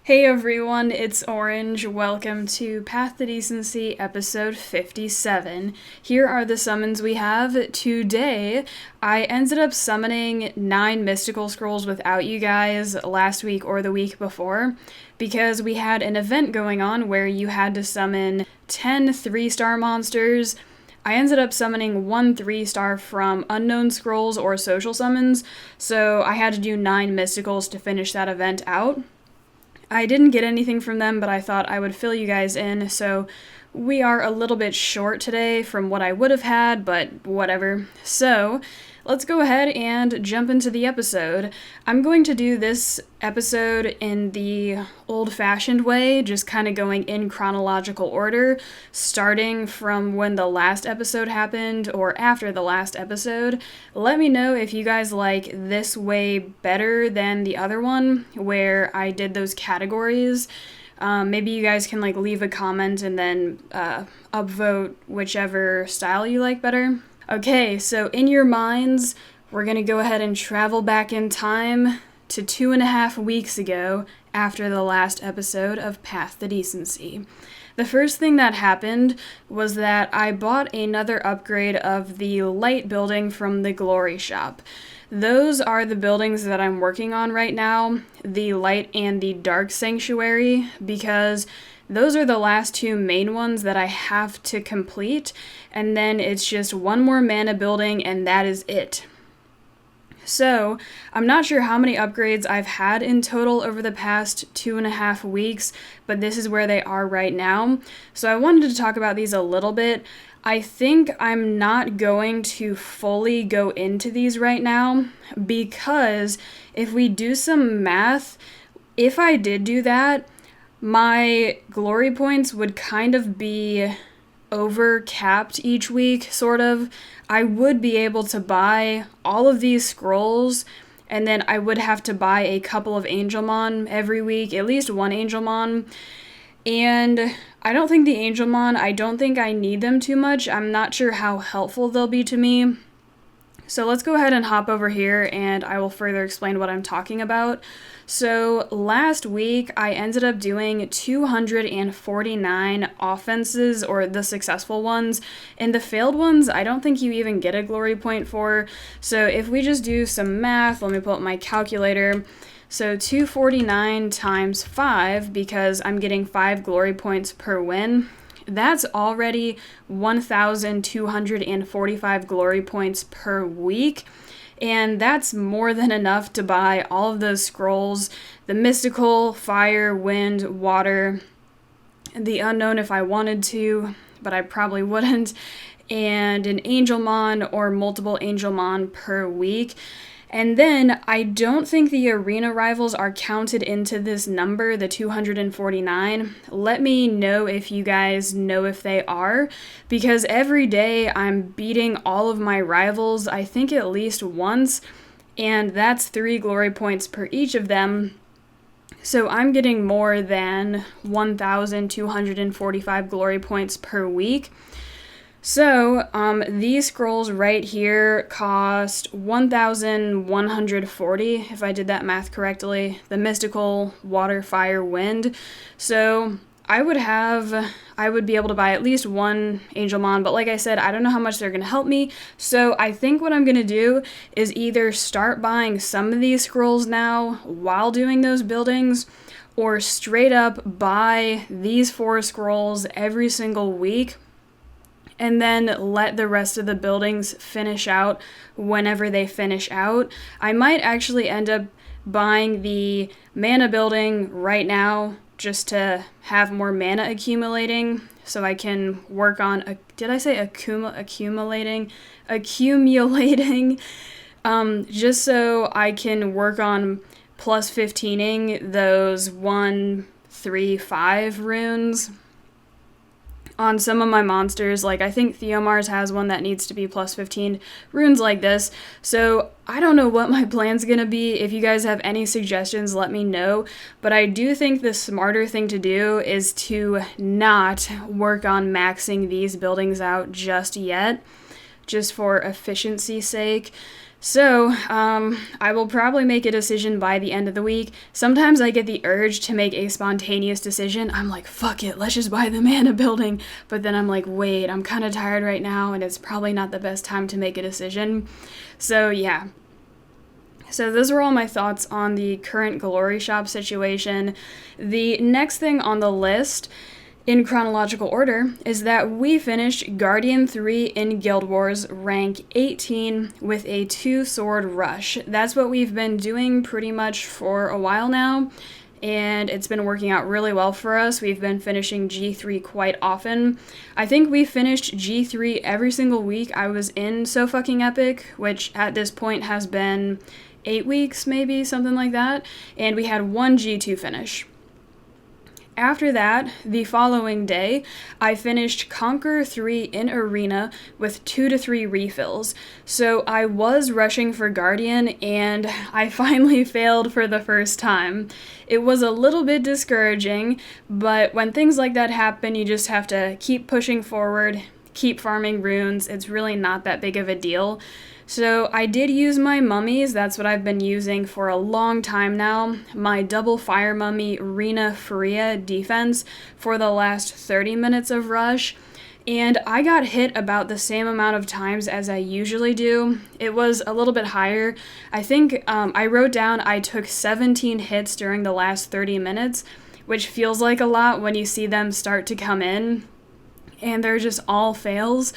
Hey everyone, it's Orange. Welcome to Path to Decency episode 57. Here are the summons we have. Today, I ended up summoning 9 mystical scrolls without you guys last week or the week before because we had an event going on where you had to summon 10 3-star monsters. I ended up summoning 1 3-star from unknown scrolls or social summons, so I had to do 9 mysticals to finish that event out. I didn't get anything from them, but I thought I would fill you guys in, so we are a little bit short today from what I would have had, but whatever. So, let's go ahead and jump into the episode. I'm going to do this episode in the old-fashioned way, just kind of going in chronological order, starting from when the last episode happened or after the last episode. Let me know if you guys like this way better than the other one, where I did those categories. Maybe you guys can leave a comment and then upvote whichever style you like better. Okay, so in your minds, we're going to go ahead and travel back in time to 2.5 weeks ago after the last episode of Path to Decency. The first thing that happened was that I bought another upgrade of the light building from the Glory Shop. Those are the buildings that I'm working on right now, the light and the dark sanctuary, because those are the last 2 main ones that I have to complete, and then it's just 1 more mana building and that is it. So, I'm not sure how many upgrades I've had in total over the past 2.5 weeks, but this is where they are right now. So I wanted to talk about these a little bit. I think I'm not going to fully go into these right now, because if we do some math, if I did do that, my glory points would kind of be over-capped each week, sort of. I would be able to buy all of these scrolls, and then I would have to buy a couple of Angelmon every week, at least 1 Angelmon. And I don't think the Angelmon, I don't think I need them too much. I'm not sure how helpful they'll be to me. So let's go ahead and hop over here and I will further explain what I'm talking about. So last week I ended up doing 249 offenses, or the successful ones, and the failed ones I don't think you even get a glory point for. So if we just do some math, let me pull up my calculator. So 249 times 5, because I'm getting 5 glory points per win, that's already 1,245 glory points per week, and that's more than enough to buy all of those scrolls, the mystical, fire, wind, water, the unknown if I wanted to, but I probably wouldn't, and an Angelmon or multiple Angelmon per week. And then, I don't think the arena rivals are counted into this number, the 249. Let me know if you guys know if they are, because every day I'm beating all of my rivals, I think at least once, and that's 3 glory points per each of them. So I'm getting more than 1,245 glory points per week. So, these scrolls right here cost 1,140, if I did that math correctly, the mystical, water, fire, wind. So, I would be able to buy at least 1 Angelmon, but like I said, I don't know how much they're going to help me. So, I think what I'm going to do is either start buying some of these scrolls now while doing those buildings, or straight up buy these 4 scrolls every single week, and then let the rest of the buildings finish out whenever they finish out. I might actually end up buying the mana building right now just to have more mana accumulating, so I can work on, did I say accumulating? Accumulating, just so I can work on plus 15ing those 1, 3, 5 runes on some of my monsters. Like, I think Theomar's has one that needs to be plus 15 runes like this. So I don't know what my plan's gonna be. If you guys have any suggestions, let me know. But I do think the smarter thing to do is to not work on maxing these buildings out just yet, just for efficiency's sake. So, I will probably make a decision by the end of the week. Sometimes I get the urge to make a spontaneous decision. I'm like, fuck it, let's just buy the mana building. But then I'm like, wait, I'm kind of tired right now, and it's probably not the best time to make a decision. So, yeah. So those were all my thoughts on the current Glory Shop situation. The next thing on the list, in chronological order, is that we finished Guardian 3 in Guild Wars rank 18 with a 2-sword rush. That's what we've been doing pretty much for a while now, and it's been working out really well for us. We've been finishing G3 quite often. I think we finished G3 every single week I was in So Fucking Epic, which at this point has been 8 weeks, maybe, something like that, and we had one G2 finish. After that, the following day, I finished Conquer 3 in Arena with 2 to 3 refills. So I was rushing for Guardian, and I finally failed for the first time. It was a little bit discouraging, but when things like that happen, you just have to keep pushing forward, keep farming runes. It's really not that big of a deal. So I did use my mummies. That's what I've been using for a long time now. My double fire mummy Rena Faria defense for the last 30 minutes of rush. And I got hit about the same amount of times as I usually do. It was a little bit higher. I think I wrote down I took 17 hits during the last 30 minutes, which feels like a lot when you see them start to come in. And they're just all fails.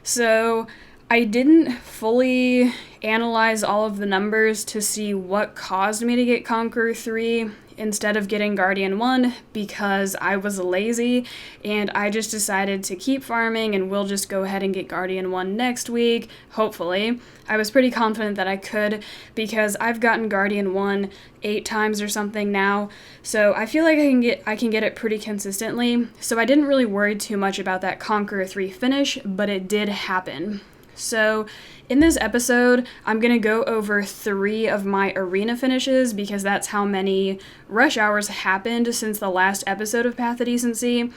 So I didn't fully analyze all of the numbers to see what caused me to get Conqueror 3 instead of getting Guardian 1 because I was lazy and I just decided to keep farming and we'll just go ahead and get Guardian 1 next week, hopefully. I was pretty confident that I could because I've gotten Guardian 1 8 times or something now, so I feel like I can get it pretty consistently, so I didn't really worry too much about that Conqueror 3 finish, but it did happen. So in this episode, I'm going to go over 3 of my arena finishes because that's how many rush hours happened since the last episode of Path of Decency,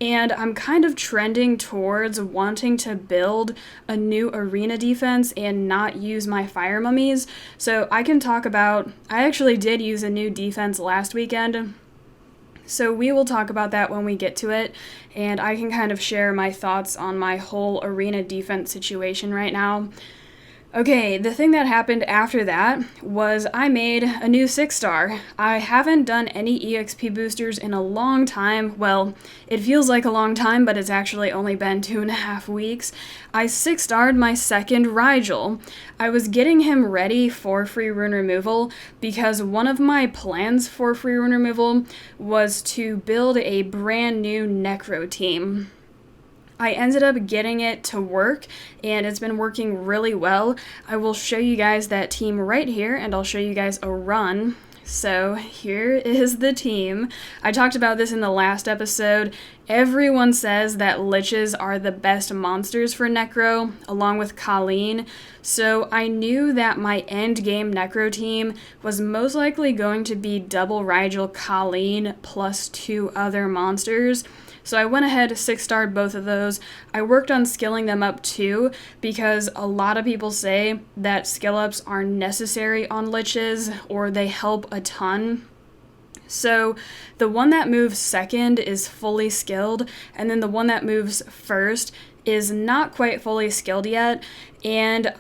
and I'm kind of trending towards wanting to build a new arena defense and not use my fire mummies. So I can talk about, I actually did use a new defense last weekend, so we will talk about that when we get to it, and I can kind of share my thoughts on my whole arena defense situation right now. Okay, the thing that happened after that was I made a new 6-star. I haven't done any EXP boosters in a long time. Well, it feels like a long time, but it's actually only been 2.5 weeks. I 6-starred my second Rigel. I was getting him ready for free rune removal because one of my plans for free rune removal was to build a brand new Necro team. I ended up getting it to work, and it's been working really well. I will show you guys that team right here, and I'll show you guys a run. So here is the team. I talked about this in the last episode. Everyone says that liches are the best monsters for Necro, along with Colleen. So I knew that my end game Necro team was most likely going to be double Rigel Colleen plus 2 other monsters. So I went ahead, 6-starred both of those. I worked on skilling them up too, because a lot of people say that skill ups are necessary on liches, or they help a ton. So the one that moves second is fully skilled, and then the one that moves first is not quite fully skilled yet, and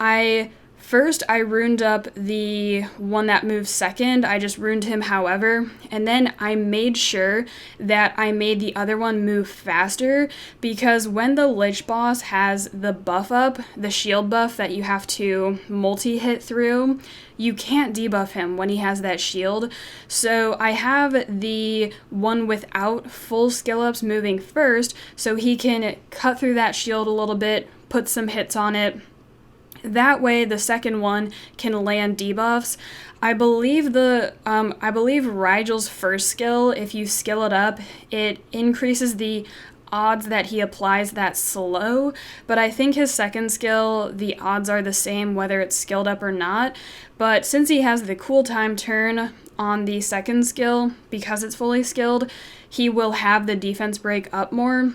First, I runed up the one that moves second. I just runed him however, and then I made sure that I made the other one move faster, because when the Lich boss has the buff up, the shield buff that you have to multi-hit through, you can't debuff him when he has that shield. So I have the one without full skill ups moving first, so he can cut through that shield a little bit, put some hits on it. That way, the second one can land debuffs. I believe Rigel's first skill, if you skill it up, it increases the odds that he applies that slow, but I think his second skill, the odds are the same whether it's skilled up or not. But since he has the cool time turn on the second skill, because it's fully skilled, he will have the defense break up more.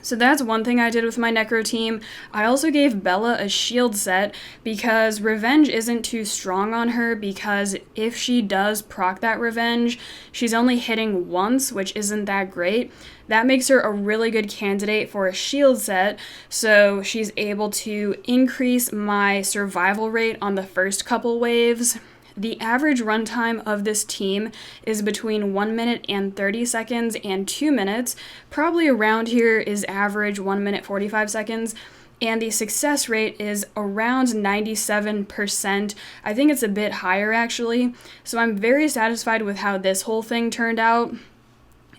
So that's one thing I did with my Necro team. I also gave Bella a shield set because Revenge isn't too strong on her, because if she does proc that Revenge, she's only hitting once, which isn't that great. That makes her a really good candidate for a shield set, so she's able to increase my survival rate on the first couple waves. The average runtime of this team is between 1 minute and 30 seconds and 2 minutes. Probably around here is average 1 minute 45 seconds. And the success rate is around 97%. I think it's a bit higher actually. So I'm very satisfied with how this whole thing turned out.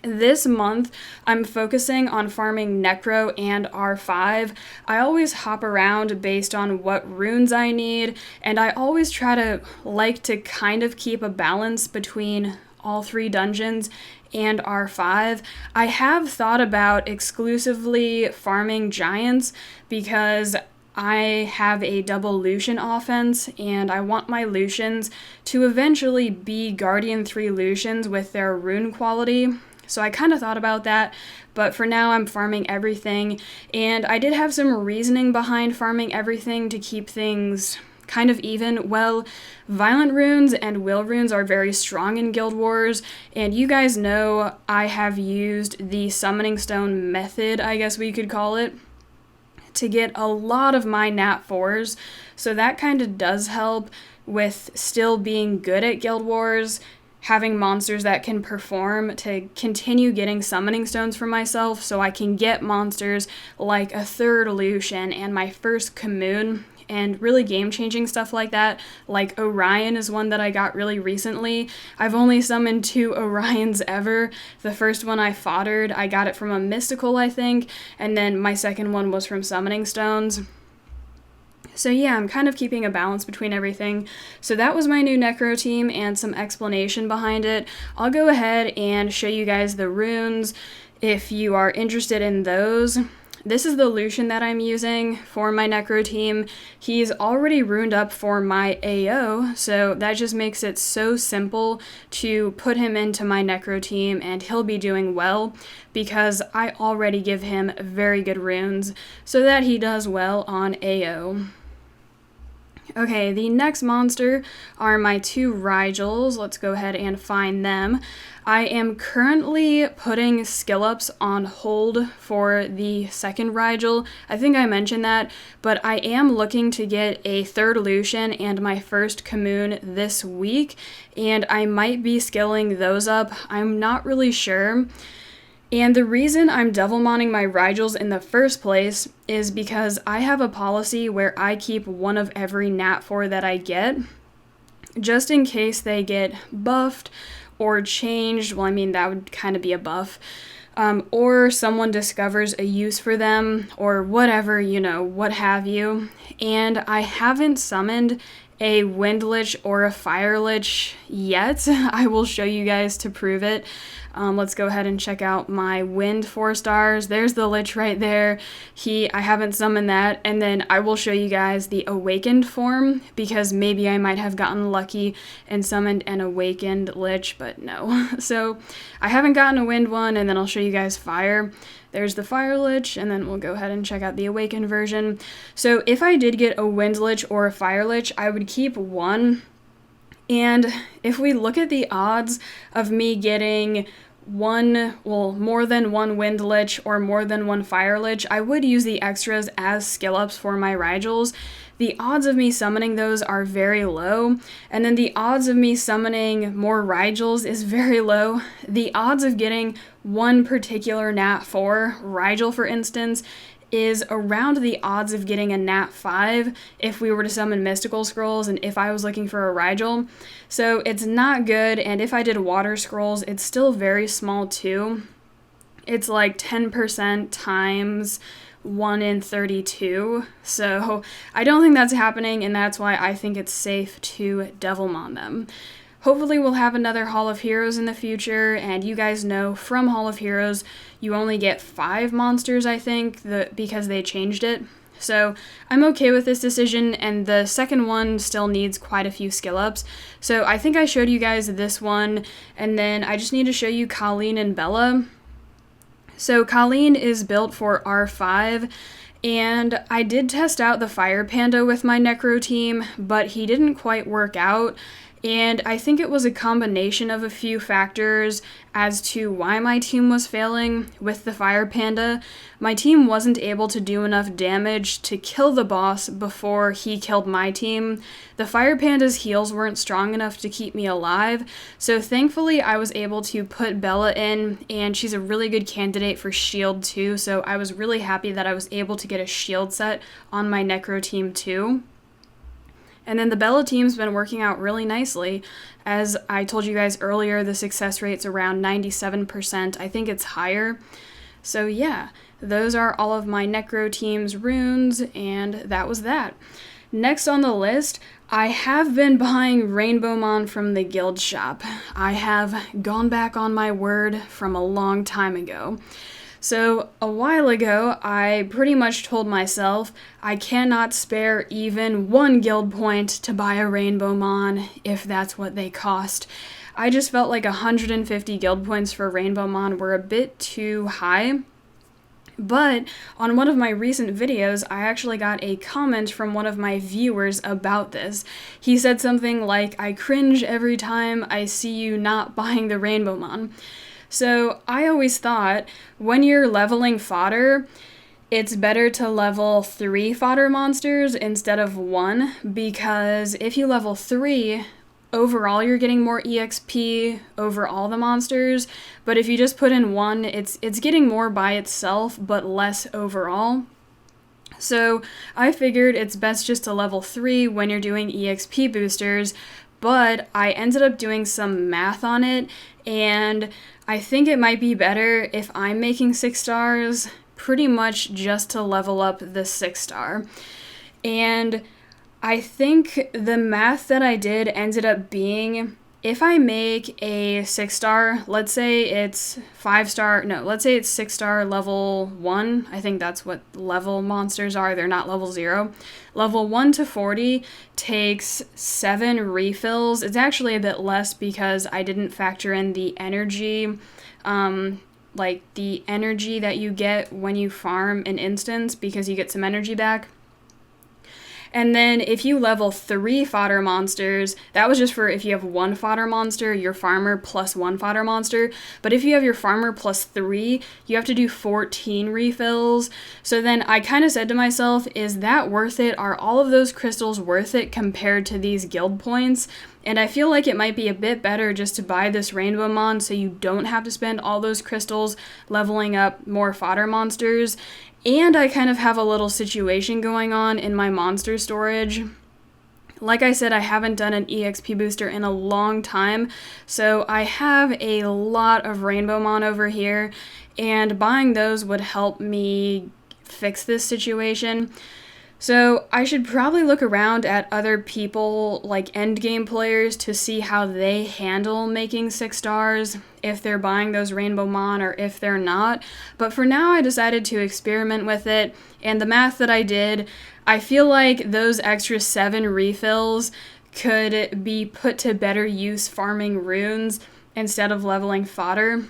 This month, I'm focusing on farming Necro and R5. I always hop around based on what runes I need, and I always try to kind of keep a balance between all 3 dungeons and R5. I have thought about exclusively farming giants because I have a double Lushen offense, and I want my Lushens to eventually be Guardian 3 Lushens with their rune quality. So I kind of thought about that, but for now I'm farming everything, and I did have some reasoning behind farming everything to keep things kind of even. Well, Violent Runes and Will Runes are very strong in Guild Wars, and you guys know I have used the Summoning Stone method, I guess we could call it, to get a lot of my Nat 4s, so that kind of does help with still being good at Guild Wars, having monsters that can perform, to continue getting summoning stones for myself so I can get monsters like a 3rd Lushen and my first Commune, and really game-changing stuff like that. Like Orion is one that I got really recently. I've only summoned 2 Orions ever. The first one I foddered, I got it from a mystical, I think, and then my second one was from summoning stones. So yeah, I'm kind of keeping a balance between everything. So that was my new Necro team and some explanation behind it. I'll go ahead and show you guys the runes if you are interested in those. This is the Lushen that I'm using for my Necro team. He's already runed up for my AO, so that just makes it so simple to put him into my Necro team, and he'll be doing well because I already give him very good runes so that he does well on AO. Okay, the next monster are my 2 Rigels. Let's go ahead and find them. I am currently putting skill ups on hold for the second Rigel. I think I mentioned that, but I am looking to get a 3rd Lushen and my first Commune this week, and I might be skilling those up. I'm not really sure. And the reason I'm Devilmoning my Rigels in the first place is because I have a policy where I keep one of every Nat 4 that I get, just in case they get buffed or changed. Well, I mean, that would kind of be a buff. Or someone discovers a use for them, or whatever, what have you. And I haven't summoned a Wind Lich or a Fire Lich yet. I will show you guys to prove it. Let's go ahead and check out my Wind 4 stars. There's the Lich right there. I haven't summoned that. And then I will show you guys the Awakened form, because maybe I might have gotten lucky and summoned an Awakened Lich, but no. So I haven't gotten a Wind one, and then I'll show you guys Fire. There's the Fire Lich, and then we'll go ahead and check out the Awakened version. So if I did get a Wind Lich or a Fire Lich, I would keep one. And if we look at the odds of me getting more than one Wind Lich or more than one Fire Lich, I would use the extras as skill ups for my Rigels. The odds of me summoning those are very low, and then the odds of me summoning more Rigels is very low. The odds of getting one particular Nat 4, Rigel for instance, is around the odds of getting a Nat 5 if we were to summon Mystical Scrolls and if I was looking for a Rigel. So it's not good, and if I did Water Scrolls, it's still very small too. It's like 10% times 1 in 32, so I don't think that's happening, and that's why I think it's safe to Devilmon them. Hopefully we'll have another Hall of Heroes in the future, and you guys know from Hall of Heroes you only get 5 monsters, I think, because they changed it. So I'm okay with this decision, and the second one still needs quite a few skill ups. So I think I showed you guys this one, and then I just need to show you Colleen and Bella. So Colleen is built for R5, and I did test out the Fire Panda with my Necro team, but he didn't quite work out. And I think it was a combination of a few factors as to why my team was failing with the Fire Panda. My team wasn't able to do enough damage to kill the boss before he killed my team. The Fire Panda's heals weren't strong enough to keep me alive, so thankfully I was able to put Bella in, and she's a really good candidate for shield too, so I was really happy that I was able to get a shield set on my Necro team too. And then the Bella team's been working out really nicely. As I told you guys earlier, the success rate's around 97%. I think it's higher. So yeah, those are all of my Necro team's runes, and that was that. Next on the list, I have been buying Rainbowmon from the guild shop. I have gone back on my word from a long time ago. So a while ago, I pretty much told myself I cannot spare even 1 guild point to buy a Rainbowmon if that's what they cost. I just felt like 150 guild points for Rainbowmon were a bit too high. But on one of my recent videos, I actually got a comment from one of my viewers about this. He said something like, "I cringe every time I see you not buying the Rainbowmon." So I always thought when you're leveling fodder, it's better to level 3 fodder monsters instead of 1, because if you level 3, overall you're getting more EXP over all the monsters, but if you just put in 1, it's getting more by itself, but less overall. So I figured it's best just to level 3 when you're doing EXP boosters, but I ended up doing some math on it, and I think it might be better if I'm making 6 stars pretty much just to level up the 6 star. And I think the math that I did ended up being, if I make a 6 star, let's say it's 6 star level 1, I think that's what level monsters are, they're not level 0. Level 1 to 40 takes 7 refills. It's actually a bit less because I didn't factor in the energy, like the energy that you get when you farm an instance, because you get some energy back. And then if you level 3 fodder monsters, that was just for if you have 1 fodder monster, your farmer plus 1 fodder monster. But if you have your farmer plus 3, you have to do 14 refills. So then I kind of said to myself, is that worth it? Are all of those crystals worth it compared to these guild points? And I feel like it might be a bit better just to buy this Rainbowmon so you don't have to spend all those crystals leveling up more fodder monsters. And I kind of have a little situation going on in my monster storage. Like I said, I haven't done an EXP booster in a long time, so I have a lot of Rainbowmon over here, and buying those would help me fix this situation. So I should probably look around at other people, like endgame players, to see how they handle making 6 stars, if they're buying those Rainbowmon or if they're not. But for now, I decided to experiment with it, and the math that I did, I feel like those extra 7 refills could be put to better use farming runes instead of leveling fodder.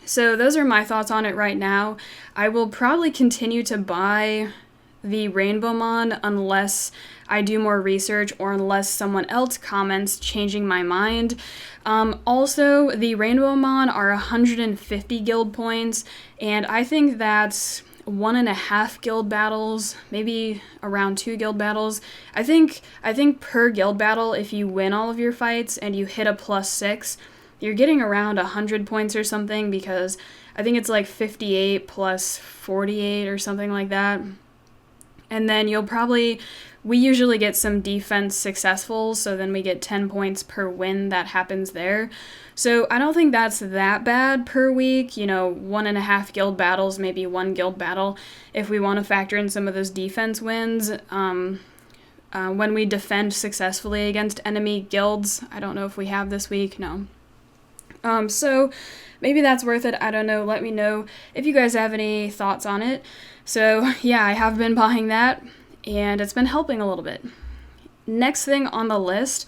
So those are my thoughts on it right now. I will probably continue to buy the Rainbowmon unless I do more research or unless someone else comments changing my mind. Also, the Rainbowmon are 150 guild points, and I think that's 1.5 guild battles, maybe around 2 guild battles. I think per guild battle, if you win all of your fights and you hit a +6, you're getting around 100 points or something, because I think it's like 58 plus 48 or something like that. And then we usually get some defense successful, so then we get 10 points per win that happens there. So I don't think that's that bad per week, 1.5 guild battles, maybe 1 guild battle, if we want to factor in some of those defense wins. When we defend successfully against enemy guilds, I don't know if we have this week, no. So maybe that's worth it, I don't know, let me know if you guys have any thoughts on it. So yeah, I have been buying that, and it's been helping a little bit. Next thing on the list,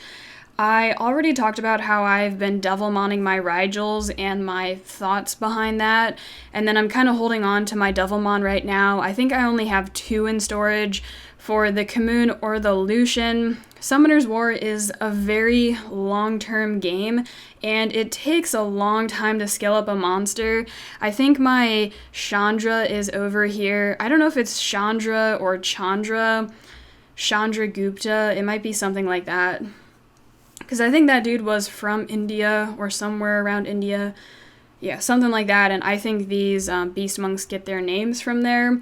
I already talked about how I've been Devilmoning my Rigels and my thoughts behind that, and then I'm kind of holding on to my Devilmon right now. I think I only have 2 in storage for the Commune or the Lushen. Summoner's War is a very long-term game, and it takes a long time to skill up a monster. I think my Chandra is over here. I don't know if it's Chandra or Chandra Gupta. It might be something like that. Because I think that dude was from India or somewhere around India. Yeah, something like that. And I think these beast monks get their names from there.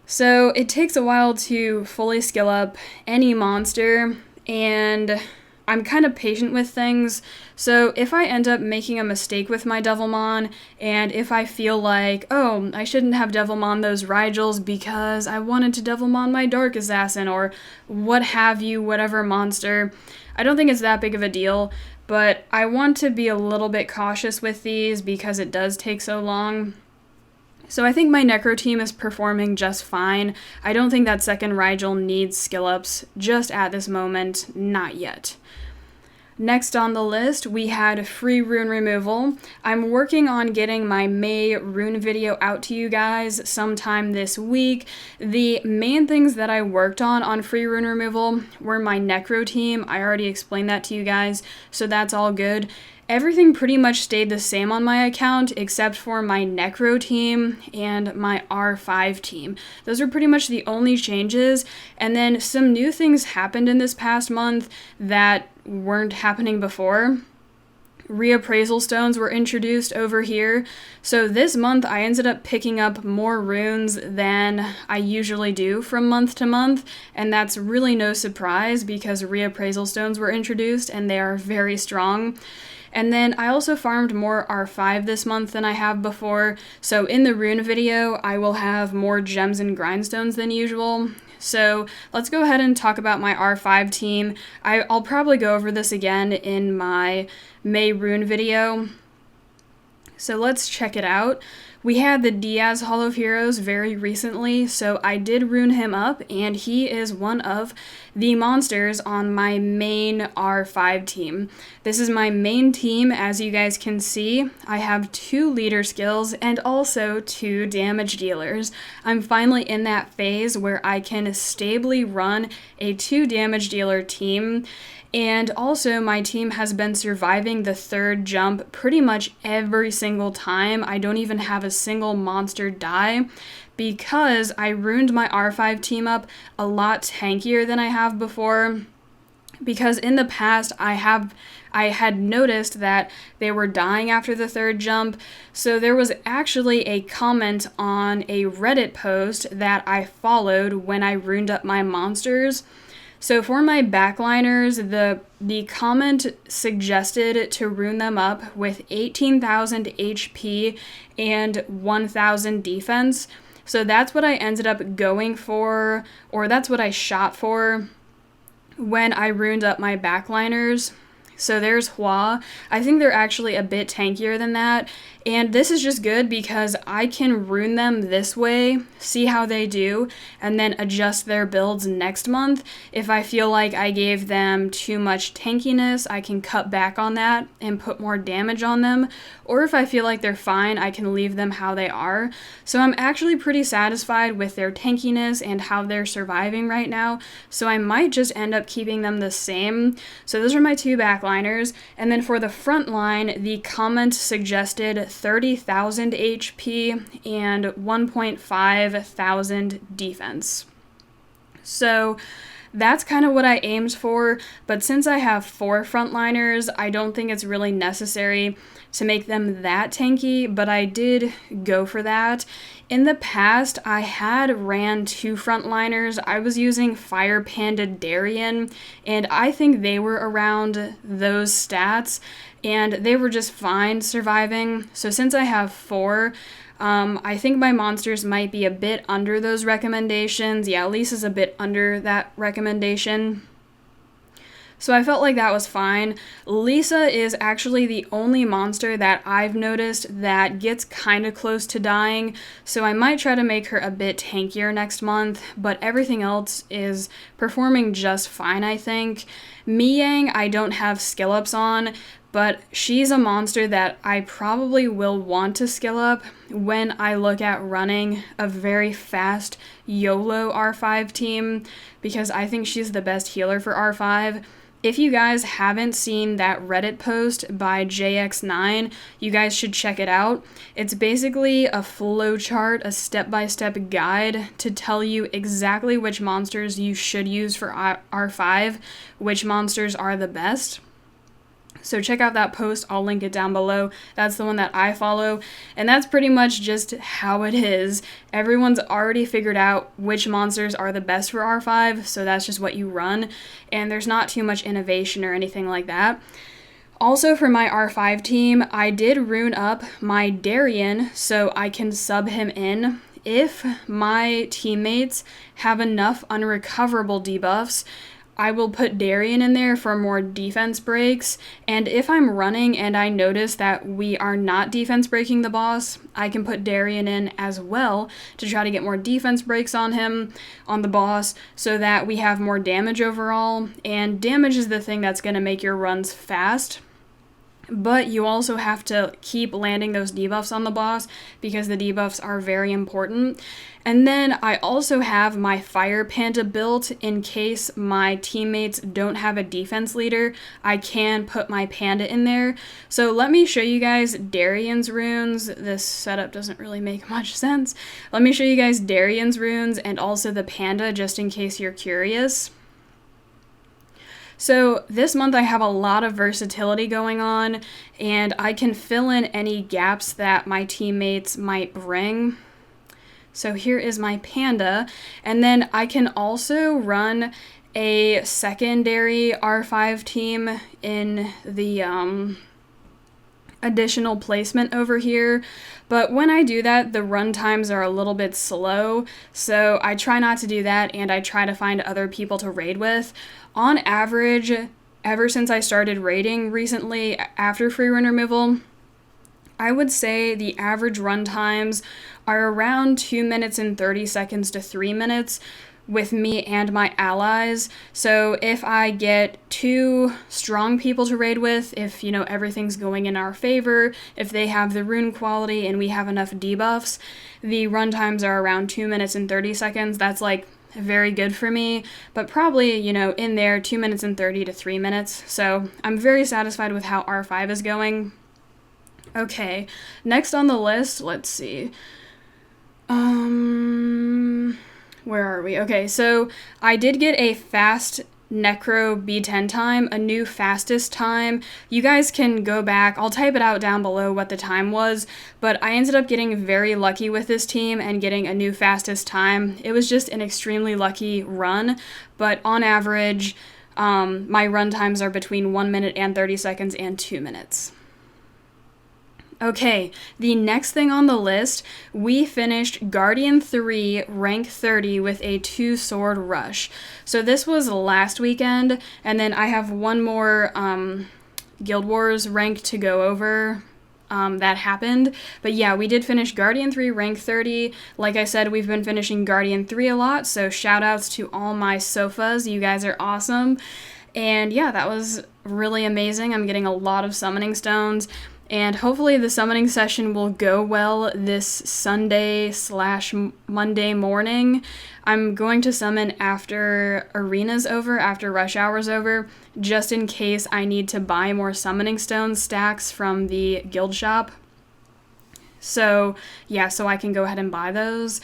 So it takes a while to fully skill up any monster. And I'm kind of patient with things. So if I end up making a mistake with my Devilmon, and if I feel like, oh, I shouldn't have Devilmon those Rigels because I wanted to Devilmon my Dark Assassin, or what have you, whatever monster, I don't think it's that big of a deal, but I want to be a little bit cautious with these because it does take so long. So I think my Necro team is performing just fine. I don't think that second Rigel needs skill ups just at this moment, not yet. Next on the list, we had free rune removal. I'm working on getting my May rune video out to you guys sometime this week. The main things that I worked on free rune removal were my Necro team. I already explained that to you guys, so that's all good. Everything pretty much stayed the same on my account except for my Necro team and my R5 team. Those are pretty much the only changes, and then some new things happened in this past month that weren't happening before. Reappraisal stones were introduced over here, so this month I ended up picking up more runes than I usually do from month to month, and that's really no surprise because reappraisal stones were introduced and they are very strong. And then I also farmed more R5 this month than I have before, so in the rune video I will have more gems and grindstones than usual. So let's go ahead and talk about my R5 team. I'll probably go over this again in my May rune video. So let's check it out. We had the Diaz Hall of Heroes very recently, so I did rune him up, and he is one of the monsters on my main R5 team. This is my main team, as you guys can see. I have 2 leader skills and also 2 damage dealers. I'm finally in that phase where I can stably run a 2 damage dealer team. And also, my team has been surviving the 3rd jump pretty much every single time. I don't even have a single monster die because I runed my R5 team up a lot tankier than I have before. Because in the past, I had noticed that they were dying after the 3rd jump. So there was actually a comment on a Reddit post that I followed when I runed up my monsters. So for my backliners, the comment suggested to rune them up with 18,000 HP and 1,000 defense. So that's what I ended up going for, or that's what I shot for when I runed up my backliners. So there's Hua. I think they're actually a bit tankier than that. And this is just good because I can rune them this way, see how they do, and then adjust their builds next month. If I feel like I gave them too much tankiness, I can cut back on that and put more damage on them. Or if I feel like they're fine, I can leave them how they are. So I'm actually pretty satisfied with their tankiness and how they're surviving right now. So I might just end up keeping them the same. So those are my 2 backliners. And then for the front line, the comment suggested 30,000 HP and 1,500 defense. So that's kind of what I aimed for, but since I have 4 frontliners, I don't think it's really necessary to make them that tanky, but I did go for that. In the past, I had ran 2 frontliners. I was using Fire Panda Darion, and I think they were around those stats, and they were just fine surviving. So since I have 4, I think my monsters might be a bit under those recommendations. Yeah, Lisa's a bit under that recommendation. So I felt like that was fine. Lisa is actually the only monster that I've noticed that gets kind of close to dying, so I might try to make her a bit tankier next month, but everything else is performing just fine, I think. Mihyang I don't have skill ups on, but she's a monster that I probably will want to skill up when I look at running a very fast YOLO R5 team, because I think she's the best healer for R5. If you guys haven't seen that Reddit post by JX9, you guys should check it out. It's basically a flowchart, a step-by-step guide to tell you exactly which monsters you should use for R5, which monsters are the best. So check out that post, I'll link it down below. That's the one that I follow, and that's pretty much just how it is. Everyone's already figured out which monsters are the best for R5, so that's just what you run, and there's not too much innovation or anything like that. Also for my R5 team, I did rune up my Darion so I can sub him in if my teammates have enough unrecoverable debuffs. I will put Darion in there for more defense breaks, and if I'm running and I notice that we are not defense breaking the boss, I can put Darion in as well to try to get more defense breaks on him, on the boss, so that we have more damage overall, and damage is the thing that's going to make your runs fast. But you also have to keep landing those debuffs on the boss because the debuffs are very important. And then I also have my Fire Panda built in case my teammates don't have a defense leader. I can put my Panda in there. So let me show you guys Darion's runes. This setup doesn't really make much sense. Let me show you guys Darion's runes and also the Panda just in case you're curious. So this month I have a lot of versatility going on, and I can fill in any gaps that my teammates might bring. So here is my Panda, and then I can also run a secondary R5 team in the additional placement over here, but when I do that, the run times are a little bit slow, so I try not to do that, and I try to find other people to raid with. On average, ever since I started raiding recently after free run removal, I would say the average run times are around 2 minutes and 30 seconds to 3 minutes with me and my allies. So if I get 2 strong people to raid with, if everything's going in our favor, if they have the rune quality and we have enough debuffs, the run times are around 2 minutes and 30 seconds. That's like very good for me, but probably, in there 2 minutes and 30 to 3 minutes. So I'm very satisfied with how R5 is going. Okay, next on the list, let's see. Where are we? Okay, so I did get a fast Necro B10 time, a new fastest time. You guys can go back, I'll type it out down below what the time was, but I ended up getting very lucky with this team and getting a new fastest time. It was just an extremely lucky run, but on average, my run times are between 1 minute and 30 seconds and 2 minutes. Okay, the next thing on the list, we finished Guardian 3 rank 30 with a 2-sword rush. So this was last weekend, and then I have one more Guild Wars rank to go over that happened. But yeah, we did finish Guardian 3 rank 30. Like I said, we've been finishing Guardian 3 a lot, so shout outs to all my sofas. You guys are awesome. And yeah, that was really amazing. I'm getting a lot of summoning stones. And hopefully the summoning session will go well this Sunday/Monday morning. I'm going to summon after arena's over, after rush hour's over, just in case I need to buy more summoning stone stacks from the guild shop. So yeah, so I can go ahead and buy those.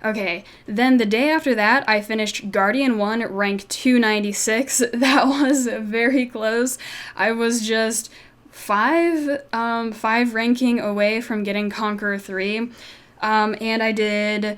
Okay, then the day after that, I finished Guardian 1 rank 296. That was very close. I was just five ranking away from getting Conqueror 3, and I did,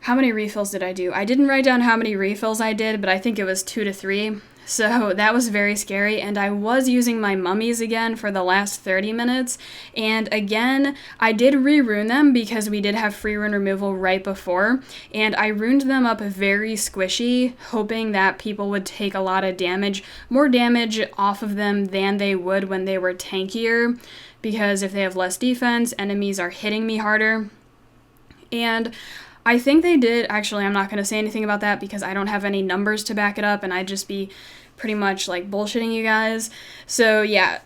how many refills did I do? I didn't write down how many refills I did, but I think it was 2 to 3, So that was very scary, and I was using my mummies again for the last 30 minutes, and again, I did re-rune them because we did have free rune removal right before, and I runed them up very squishy, hoping that people would take a lot of damage, more damage off of them than they would when they were tankier, because if they have less defense, enemies are hitting me harder, and I think they did. Actually, I'm not going to say anything about that because I don't have any numbers to back it up, and I'd just be pretty much like bullshitting you guys. So yeah,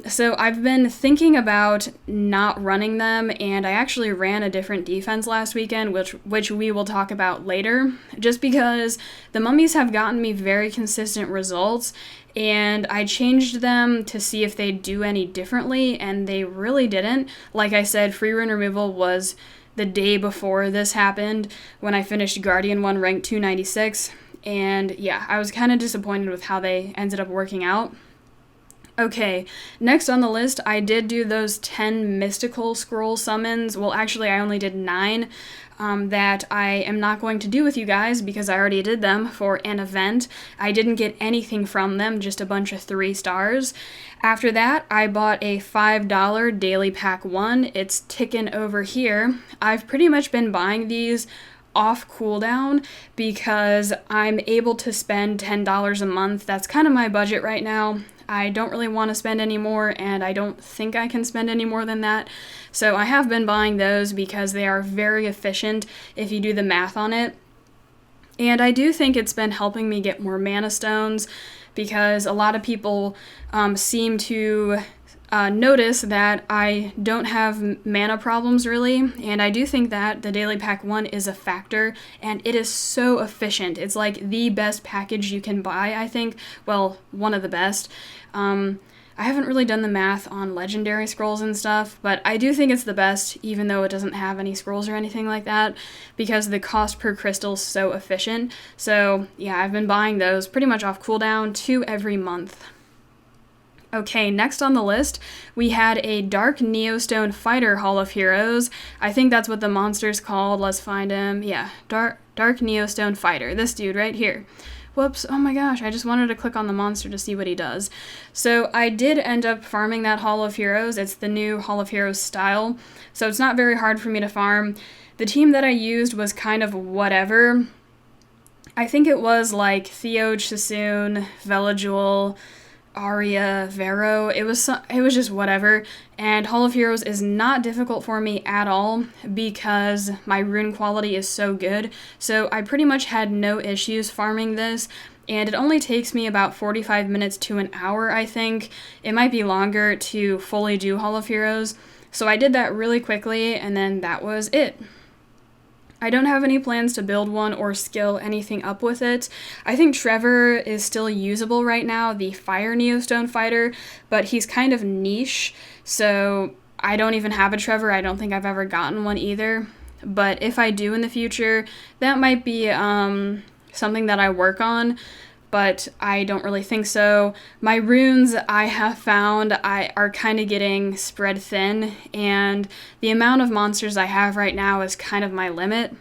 so I've been thinking about not running them, and I actually ran a different defense last weekend, which we will talk about later, just because the mummies have gotten me very consistent results, and I changed them to see if they'd do any differently, and they really didn't. Like I said, free rune removal was the day before this happened, when I finished Guardian 1 rank 296, and yeah, I was kind of disappointed with how they ended up working out. Okay, next on the list, I did do those 10 mystical scroll summons. Well, actually, I only did 9 that I am not going to do with you guys because I already did them for an event. I didn't get anything from them, just a bunch of 3 stars. After that, I bought a $5 daily pack 1. It's ticking over here. I've pretty much been buying these off cooldown because I'm able to spend $10 a month. That's kind of my budget right now. I don't really want to spend any more, and I don't think I can spend any more than that. So I have been buying those because they are very efficient if you do the math on it. And I do think it's been helping me get more mana stones because a lot of people seem to notice that I don't have mana problems really, and I do think that the daily pack 1 is a factor, and it is so efficient. It's like the best package you can buy, I think. Well, one of the best. I haven't really done the math on legendary scrolls and stuff, but I do think it's the best, even though it doesn't have any scrolls or anything like that, because the cost per crystal is so efficient. So yeah, I've been buying those pretty much off cooldown, 2 every month. Okay, next on the list, we had a Dark Neostone Fighter Hall of Heroes. I think that's what the monster's called. Let's find him. Yeah, Dark Neostone Fighter. This dude right here. Whoops, oh my gosh, I just wanted to click on the monster to see what he does. So I did end up farming that Hall of Heroes. It's the new Hall of Heroes style, so it's not very hard for me to farm. The team that I used was kind of whatever. I think it was like Theo, Sassoon, Veligul, Arya, Vero. It was just whatever, and Hall of Heroes is not difficult for me at all because my rune quality is so good, so I pretty much had no issues farming this, and it only takes me about 45 minutes to an hour, I think. It might be longer to fully do Hall of Heroes, so I did that really quickly, and then that was it. I don't have any plans to build one or skill anything up with it. I think Trevor is still usable right now, the Fire Neostone Fighter, but he's kind of niche, so I don't even have a Trevor. I don't think I've ever gotten one either. But if I do in the future, that might be something that I work on, but I don't really think so. My runes I have found are kind of getting spread thin, and the amount of monsters I have right now is kind of my limit.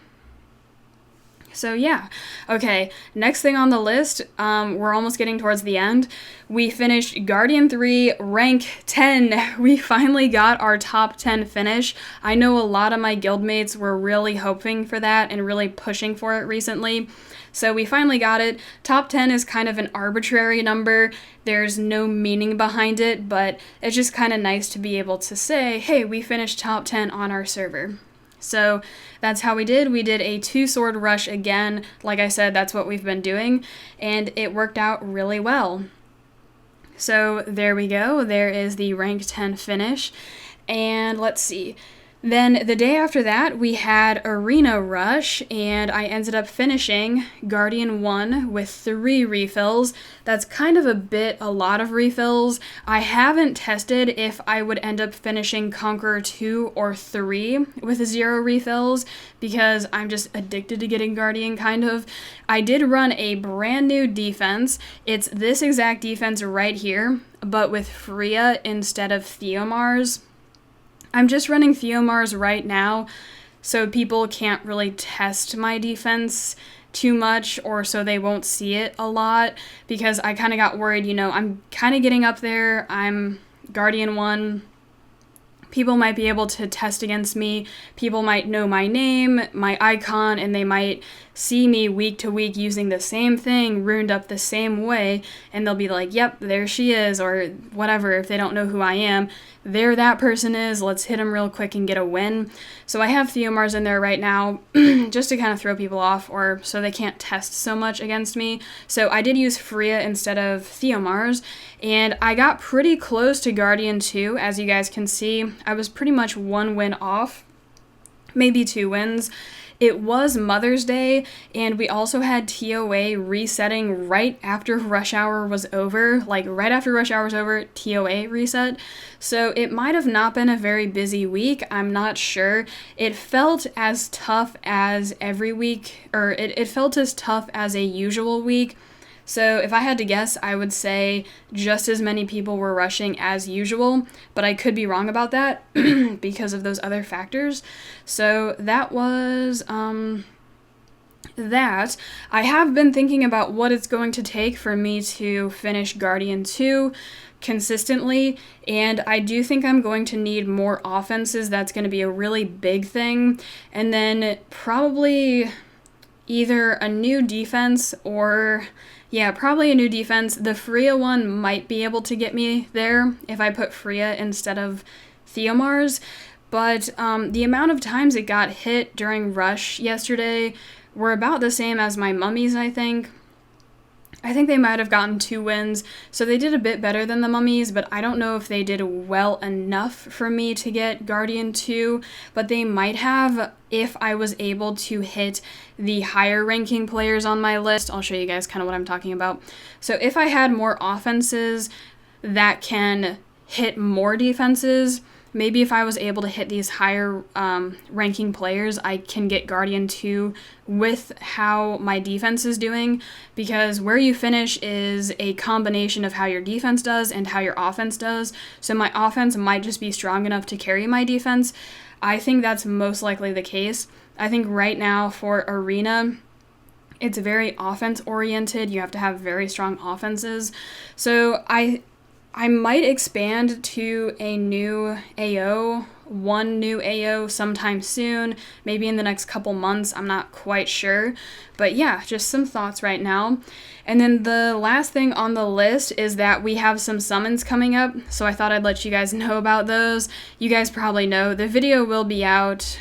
So yeah, okay, next thing on the list, we're almost getting towards the end. We finished Guardian 3, rank 10. We finally got our top 10 finish. I know a lot of my guildmates were really hoping for that and really pushing for it recently. So we finally got it. Top 10 is kind of an arbitrary number. There's no meaning behind it, but it's just kind of nice to be able to say, hey, we finished top 10 on our server. So that's how we did. We did a 2-sword rush again. Like I said, that's what we've been doing, and it worked out really well. So there we go. There is the rank 10 finish. And let's see. Then the day after that, we had Arena Rush, and I ended up finishing Guardian 1 with 3 refills. That's kind of a lot of refills. I haven't tested if I would end up finishing Conqueror 2 or 3 with 0 refills, because I'm just addicted to getting Guardian, kind of. I did run a brand new defense. It's this exact defense right here, but with Freya instead of Theomars. I'm just running Theomars right now, so people can't really test my defense too much, or so they won't see it a lot, because I kind of got worried, I'm kind of getting up there, I'm Guardian 1, people might be able to test against me, people might know my name, my icon, and they might see me week to week using the same thing, runed up the same way, and they'll be like, yep, there she is, or whatever. If they don't know who I am, there that person is, let's hit them real quick and get a win. So I have Theomars in there right now, just to kind of throw people off, or so they can't test so much against me. So I did use Freya instead of Theomars, and I got pretty close to Guardian 2, as you guys can see. I was pretty much 1 win off, maybe 2 wins. It was Mother's Day, and we also had TOA resetting right after rush hour was over. Like, right after rush hour was over, TOA reset. So it might have not been a very busy week. I'm not sure. It felt as tough as every week, or it felt as tough as a usual week. So if I had to guess, I would say just as many people were rushing as usual, but I could be wrong about that because of those other factors. So that was that. I have been thinking about what it's going to take for me to finish Guardian 2 consistently, and I do think I'm going to need more offenses. That's going to be a really big thing, and then probably either a new defense or... yeah, probably a new defense. The Freya one might be able to get me there if I put Freya instead of Theomars, but the amount of times it got hit during Rush yesterday were about the same as my mummies, I think. I think they might have gotten 2 wins, so they did a bit better than the mummies, but I don't know if they did well enough for me to get Guardian 2, but they might have if I was able to hit the higher ranking players on my list. I'll show you guys kind of what I'm talking about. So if I had more offenses that can hit more defenses, maybe if I was able to hit these higher ranking players, I can get Guardian 2 with how my defense is doing, because where you finish is a combination of how your defense does and how your offense does. So my offense might just be strong enough to carry my defense. I think that's most likely the case. I think right now for Arena, it's very offense oriented. You have to have very strong offenses. So I might expand to a new AO, one new AO sometime soon, maybe in the next couple months, I'm not quite sure. But yeah, just some thoughts right now. And then the last thing on the list is that we have some summons coming up, so I thought I'd let you guys know about those. You guys probably know. The video will be out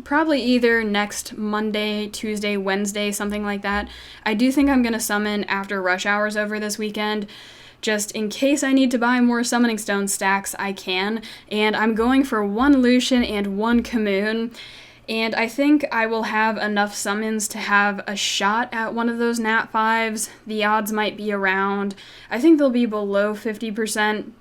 probably either next Monday, Tuesday, Wednesday, something like that. I do think I'm going to summon after rush hour's over this weekend. Just in case I need to buy more Summoning Stone stacks, I can. And I'm going for 1 Lushen and 1 Commune. And I think I will have enough summons to have a shot at one of those Nat 5s. The odds might be around, I think they'll be below 50%.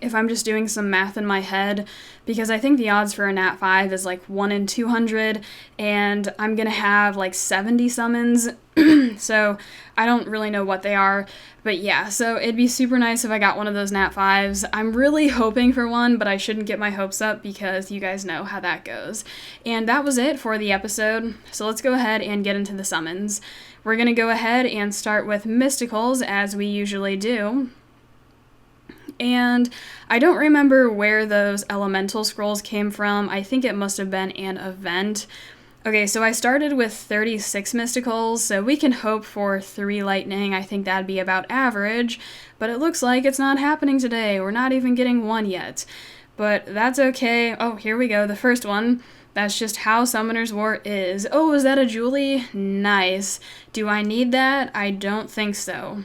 If I'm just doing some math in my head, because I think the odds for a Nat 5 is like 1 in 200, and I'm going to have like 70 summons, so I don't really know what they are, but yeah, so it'd be super nice if I got one of those Nat 5s. I'm really hoping for one, but I shouldn't get my hopes up because you guys know how that goes. And that was it for the episode, so let's go ahead and get into the summons. We're going to go ahead and start with Mysticals, as we usually do. And I don't remember where those elemental scrolls came from. I think it must have been an event. Okay, so I started with 36 mysticals, so we can hope for 3 lightning. I think that'd be about average, but it looks like it's not happening today. We're not even getting 1 yet, but that's okay. Oh, here we go, the first one. That's just how Summoner's War is. Oh, is that a Julie? Nice. Do I need that? I don't think so.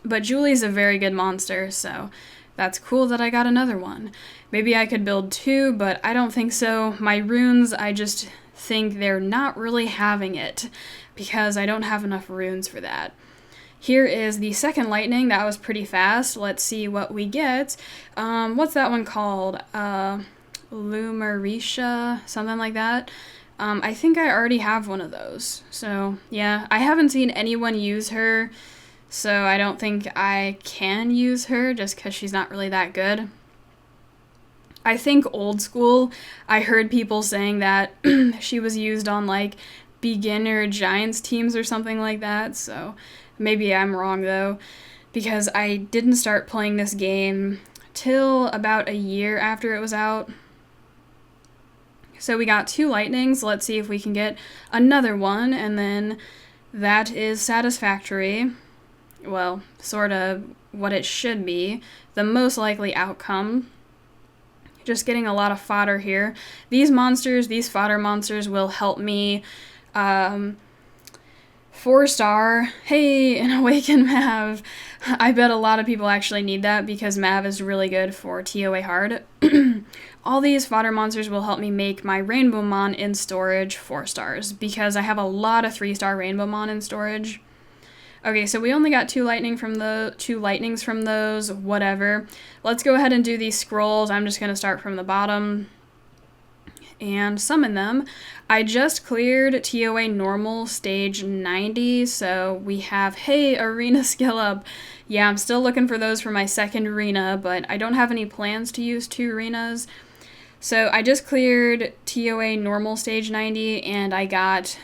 But Julie's a very good monster, so that's cool that I got another one. Maybe I could build 2, but I don't think so. My runes, I just think they're not really having it, because I don't have enough runes for that. Here is the second lightning. That was pretty fast. Let's see what we get. What's that one called? Lumarisha, something like that. I think I already have one of those. So, yeah, I haven't seen anyone use her, so I don't think I can use her just because she's not really that good. I think old school, I heard people saying that she was used on like beginner Giants teams or something like that, so maybe I'm wrong though, because I didn't start playing this game till about a year after it was out. So we got 2 lightnings. Let's see if we can get another one, and then that is satisfactory. Well, sort of what it should be. The most likely outcome. Just getting a lot of fodder here. These monsters, these fodder monsters, will help me 4-star. Hey, an Awaken Mav. I bet a lot of people actually need that because Mav is really good for TOA hard. All these fodder monsters will help me make my Rainbowmon in storage 4 stars because I have a lot of 3-star Rainbowmon in storage. Okay, so we only got 2 lightnings from those, whatever. Let's go ahead and do these scrolls. I'm just going to start from the bottom and summon them. I just cleared TOA normal stage 90, so we have, hey, arena skill up. Yeah, I'm still looking for those for my second arena, but I don't have any plans to use 2 arenas. So I just cleared TOA normal stage 90, and I got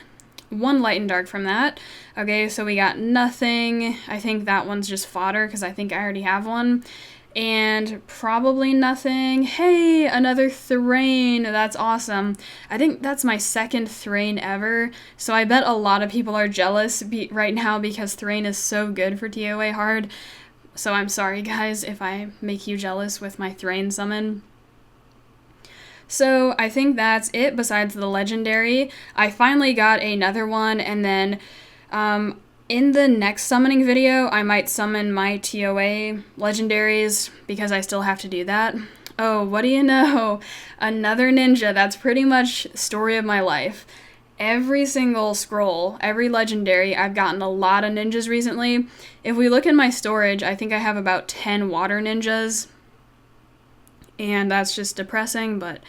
1 light and dark from that. Okay, so we got nothing. I think that one's just fodder because I think I already have one. And probably nothing. Hey, another Thrain. That's awesome. I think that's my second Thrain ever. So I bet a lot of people are jealous right now because Thrain is so good for TOA hard. So I'm sorry, guys, if I make you jealous with my Thrain summon. So I think that's it besides the legendary. I finally got another one, and then in the next summoning video, I might summon my TOA legendaries because I still have to do that. Oh, what do you know? Another ninja. That's pretty much story of my life. Every single scroll, every legendary, I've gotten a lot of ninjas recently. If we look in my storage, I think I have about 10 water ninjas. And that's just depressing, but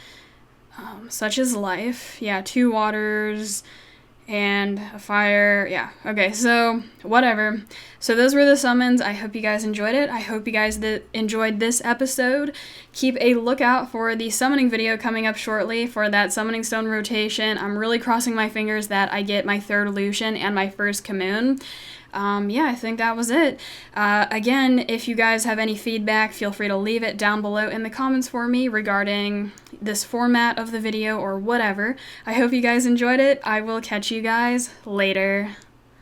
such is life. Yeah, 2 waters and a fire. Yeah, okay, so whatever. So those were the summons. I hope you guys enjoyed it. I hope you guys enjoyed this episode. Keep a lookout for the summoning video coming up shortly for that summoning stone rotation. I'm really crossing my fingers that I get my 3rd Lushen and my 1st Commune. Yeah, I think that was it. Again, if you guys have any feedback, feel free to leave it down below in the comments for me regarding this format of the video or whatever. I hope you guys enjoyed it. I will catch you guys later.